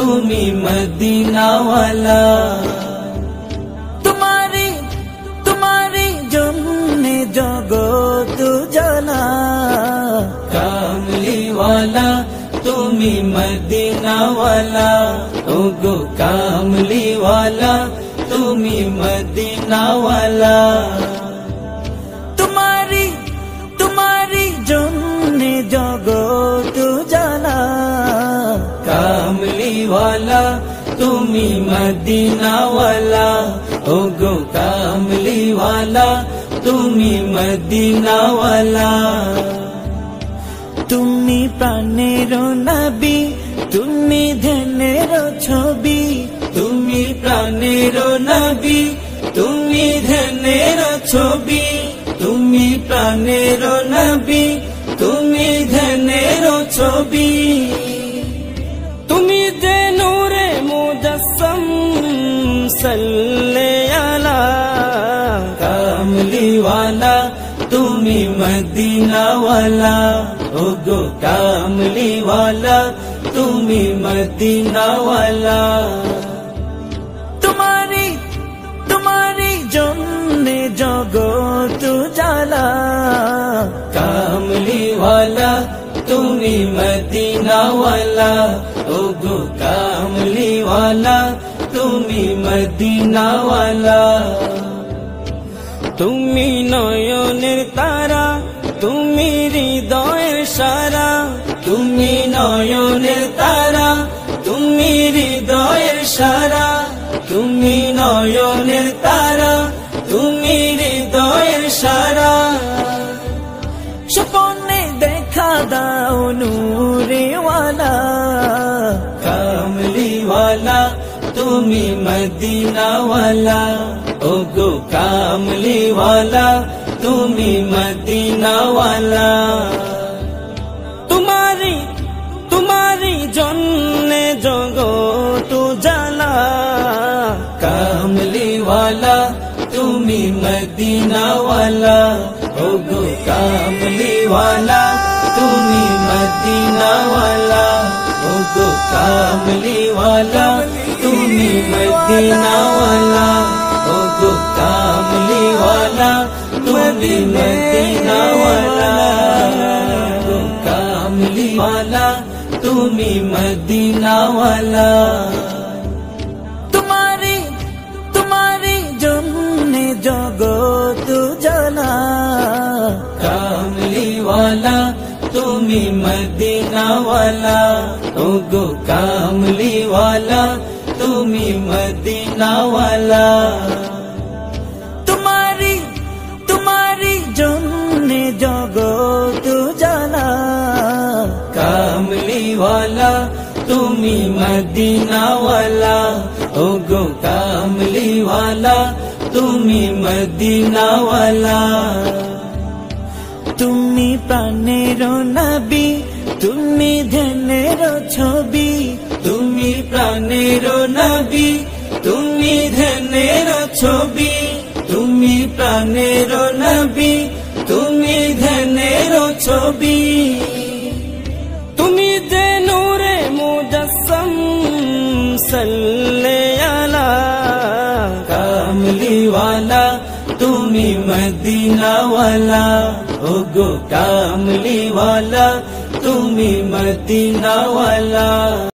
তুমি মদিনাওয়ালা। তোমারি জন্যে জগৎ জানা, কামলিওয়ালা তুমি মদিনাওয়ালা। ওগো কামলিওয়ালা তুমি মদিনাওয়ালা। তোমারি জন্যে জগৎ জানা, কামলিওয়ালা তুমি মদিনাওয়ালা। ওগো কামলিওয়ালা তুমি মদিনাওয়ালা। তুমি প্রাণের নবী, তুমি ধ্যানের ছবি। তুমি প্রাণের নবী, তুমি ধ্যানের ছবি। তুমি প্রাণের নবী, তুমি ধ্যানের ছবি। তুমি যে নূরে মুজাসসাম সাল্লে আলা, কামলিওয়ালা তুমি মদিনাওয়ালা। ওগো কামলিওয়ালা তুমি মদিনাওয়ালা। তোমারি জন্যে জগৎ জালা, কামলিওয়ালা তুমি মদিনাওয়ালা। ওগো কামলিওয়ালা তুমি মদিনাওয়ালা। তুমি নয়নের তারা, তুমি হৃদয়ের সারা। তুমি নয়নের তারা, তুমি হৃদয়ের সারা। তুমি নয়নের তারা, তুমি হৃদয়ের সারা। স্বপ্নে দেখা দাও নূরেওয়ালা, কামলিওয়ালা তুমি মদিনাওয়ালা। ওগো কামলিওয়ালা তুমি মদিনাওয়ালা। তোমারি জন্যে জগৎ জালা, কামলিওয়ালা তুমি মদিনাওয়ালা। ওগো কামলিওয়ালা তুমি মদিনাওয়ালা। ওগো কামলিওয়ালা তুমি মদিনাওয়ালা। ওগো কামলিওয়ালা তুমি মদিনাওয়ালা। ওগো কামলিওয়ালা তুমি মদিনাওয়ালা। তোমারি জন্যে জগৎ জানা, কামলিওয়ালা তুমি মদিনাওয়ালা। ওগো কামলিওয়ালা তুমি মদিনাওয়ালা। তোমারি জন্যে জগৎ জানা, কামলিওয়ালা তুমি মদিনাওয়ালা। ওগো কামলিওয়ালা তুমি মদিনাওয়ালা। তুমি প্রাণের নবী, তুমি ধ্যানের ছবি। তুমি প্রাণের নবী, তুমি ধ্যানের ছবি। তুমি প্রাণের নবী, তুমি ধ্যানের ছবি। তুমি যে নূরে মুজাসসাম সাল্লে আলা, কামলিওয়ালা তুমি মদিনাওয়ালা। ওগো কামলিওয়ালা তুমি মদিনাওয়ালা।